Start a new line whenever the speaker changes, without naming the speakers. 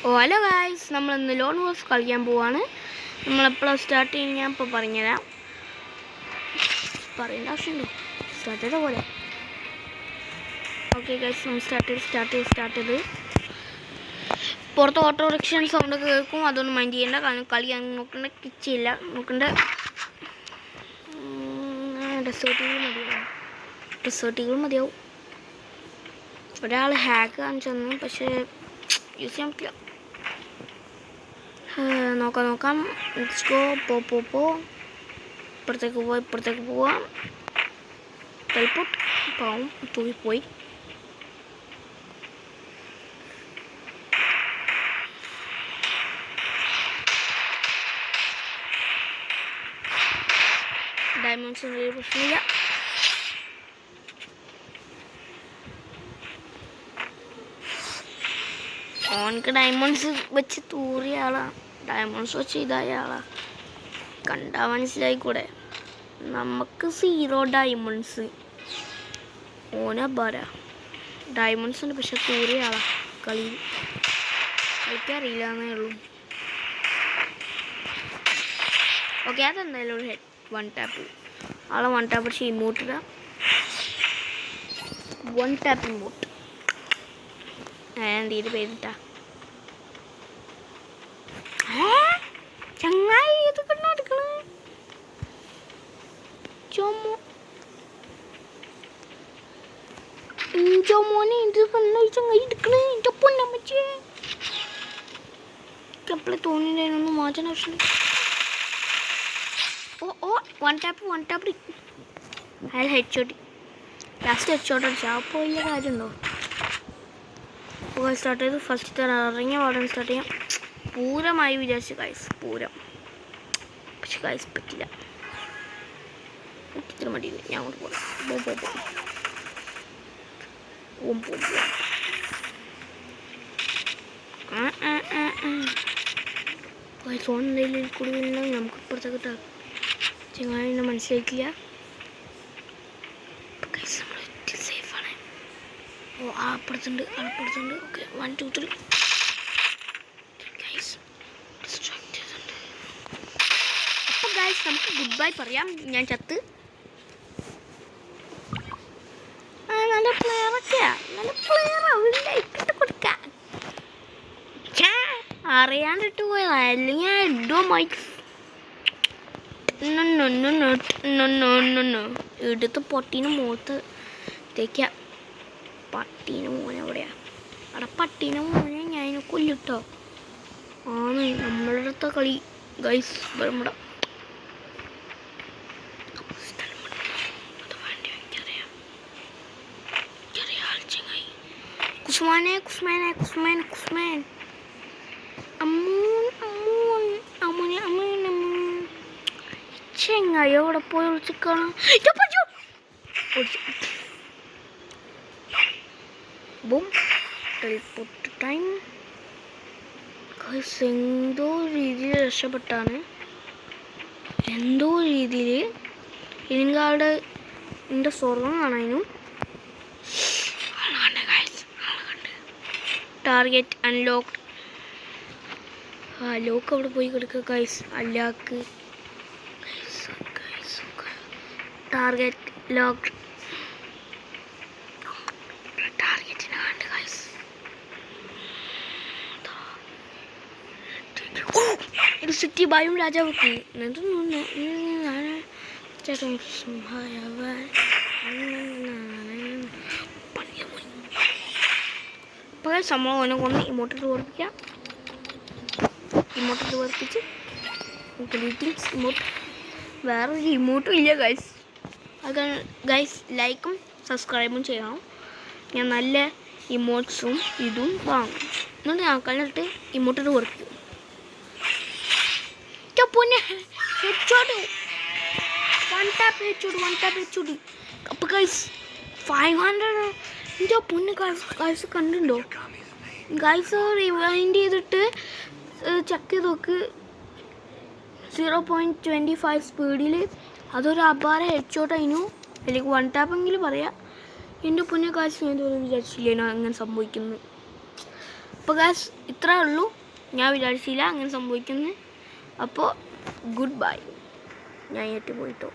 ഓ hello guys, നമ്മളിന്ന് loan wolf കളിക്കാൻ പോവാണ്. നമ്മളെപ്പോഴും സ്റ്റാർട്ട് ചെയ്യാൻ ഞാൻ ഇപ്പോൾ പറഞ്ഞുതരാം. പറയേണ്ട ആവശ്യമുണ്ടോ? സ്റ്റാർട്ട് ചെയ്ത പോലെ. ഓക്കെ ഗായ്സ്, നമ്മൾ സ്റ്റാർട്ട് ചെയ്ത് പുറത്ത് ഓട്ടോറിക്ഷൻ സൗണ്ടൊക്കെ കേൾക്കും. അതൊന്നും മൈൻഡ് ചെയ്യേണ്ട, കാരണം കളി നോക്കേണ്ട കിച്ചില്ല. നോക്കേണ്ട ഡെസേർട്ടുകൾ മതിയാവും. ഒരാൾ ഹാക്ക് കാണിച്ചു തന്നു, പക്ഷേ യൂസ് ചെയ്യാൻ പറ്റില്ല. നോക്കാം. Let's go. ഇപ്പുറത്തേക്ക് പോവാം. ടെലിപ്പോർട്ട് പാവം തൂങ്ങിപ്പോയി. ഡയമണ്ട്സ് ഒരു പ്രശ്നമില്ല. ഓനക്ക് ഡയമണ്ട്സ് വെച്ച് തൂറിയ ആളാണ്. ഡയമണ്ട്സ് വെച്ച് ഇതായ ആളാണ്. കണ്ടാൽ മനസ്സിലായിക്കൂടെ? നമുക്ക് 0 ഡയമണ്ട്സ്. ഓന ബര ഡയമണ്ട്സ് ഉണ്ട്, പക്ഷെ തൂറിയ ആളാണ്. കളിക്കറിയില്ല എന്നേ ഉള്ളൂ. ഓക്കെ, അതെന്തായാലും ഒരു ഹെഡ് 1 ടാപ്പ്. ആളെ 1 ടാപ്പ് പക്ഷേ ഇമോട്ടില്ല. 1 ടാപ്പ് ഇമോട്ട് എൻ്റെ പേരിട്ടാ. ചങ്ങായി ഇത് കണ്ടെടുക്കണേ. മോനെ ഇത് കണ്ണ ചങ്ങായി എടുക്കണേ. എൻ്റെ പൊന്നമ്മച്ചേ, എപ്പോഴും തോന്നിണ്ടായിരുന്നു മാറ്റാൻ ആവശ്യമില്ല. ഓ 1 ടാപ്പ് അയാൾ ഹെഡ്ഷോട്ട്. ലാസ്റ്റ് ഹെഡ്ഷോട്ട് അടിച്ചാൽ അപ്പോൾ വലിയ കാര്യമുണ്ടോ? അപ്പോൾ സ്റ്റാർട്ട് ചെയ്ത് ഫസ്റ്റ് ഇറങ്ങിയ പാടാൻ സ്റ്റാർട്ട് ചെയ്യാം. പൂരമായി വിചാരിച്ചു ഗൈസ്, പൂരം. പക്ഷെ ഗൈസ് പറ്റില്ല. ഇത്ര മടിയുണ്ട്. ഞാൻ അങ്ങോട്ട് പോകാം. ഫോൺ എന്തെങ്കിലും കൂടുതലുണ്ടെങ്കിൽ നമുക്ക് ഇപ്പുറത്തേക്ക് ഇട്ടാം. ചെങ്ങാനെ മനസ്സിലാക്കില്ല. സേഫാണ്. ഓ അപ്പുറത്തുണ്ട്. ഓക്കെ 1 2 3. അപ്പോൾ ഗൈസ് നമുക്ക് ഗുഡ് ബൈ പറയാം. ഞാൻ ചത്ത്. നല്ല പ്ലെയറൊക്കെയാ. ഇട്ട് കൊടുക്കാം. അറിയാണ്ടിട്ട് പോയതാ, അല്ലെങ്കിൽ ഞാൻ ഇടോ മൈക്ക്. എടുത്ത് പൊട്ടീനെ മുഖത്ത് തേക്ക. പട്ടീനെ മോനെ എവിടെയാ? അവിടെ പട്ടീനെ മോനെ ഞാൻ കൊല്ലിട്ടോ. ആണ് നമ്മളുടെ അടുത്ത കളി ഗൈസ്. വരുമ്പോ കുസ്മാൻ ചെങ്ങായി അവിടെ പോയി വിളിച്ചിക്കാണ്. ടൈം എന്തോ രീതിയിൽ രക്ഷപ്പെട്ടാണ്. എന്തോ രീതിയിൽ എനിക്കാളുടെ എൻ്റെ സ്വർണം കാണാനും. Target unlocked. ലോക്ക് അവിടെ പോയി കിടക്കുക ഗൈസ്. അല്ലാക്ക് ടാർഗറ്റ് ലോക്ക്ഡ്. ടാർഗറ്റിനെ കണ്ട് ഗൈസ്. ഒരു സിറ്റി ബായും രാജാവുക്ക് അപ്പോൾ സംഭവം ഓനെ കൊണ്ട് ഇമോട്ടിട്ട് ഓർപ്പിക്കാം. ഇമോട്ടിട്ട് ഓർപ്പിച്ച് ഗ്രീറ്റിംഗ്സ് ഇമോട്ട്. വേറൊരു ഇമോട്ടും ഇല്ല ഗൈസ്. അത് ഗൈസ് ലൈക്കും സബ്സ്ക്രൈബും ചെയ്യണം. ഞാൻ നല്ല ഇമോട്ട്സും ഇതും വാങ്ങും. എന്നിട്ട് ഞാൻ കണ്ടിട്ട് ഇമോട്ടിട്ട് ഓർപ്പിക്കും. പൊന്നെ ഹെഡ്ഷോട്ട്. 1 tap headshot. അപ്പോൾ ഗൈസ് 500. എൻ്റെ പൊന്നെ ഗൈസ് കണ്ടുണ്ടോ ഗൈസ്? റിവൈൻഡ് ചെയ്തിട്ട് ചെക്ക് ചെയ്ത് നോക്ക്. 0.25 സ്പീഡിൽ അതൊരു അപാര ഹെഡ്ഷോട്ട് അതിനു. അല്ലെങ്കിൽ 1 ടാപ്പെങ്കിലും പറയാം. എൻ്റെ പൊന്നെ ഗൈസ് ഞാൻ ഇതുവരെ വിചാരിച്ചില്ലേനോ അങ്ങനെ സംഭവിക്കുന്നു. അപ്പോൾ ഗായ്സ് ഇത്രേ ഉള്ളൂ. ഞാൻ വിചാരിച്ചില്ല അങ്ങനെ സംഭവിക്കുന്നത്. അപ്പോൾ ഗുഡ് ബൈ. ഞാൻ ഏറ്റ് പോയിട്ടോ.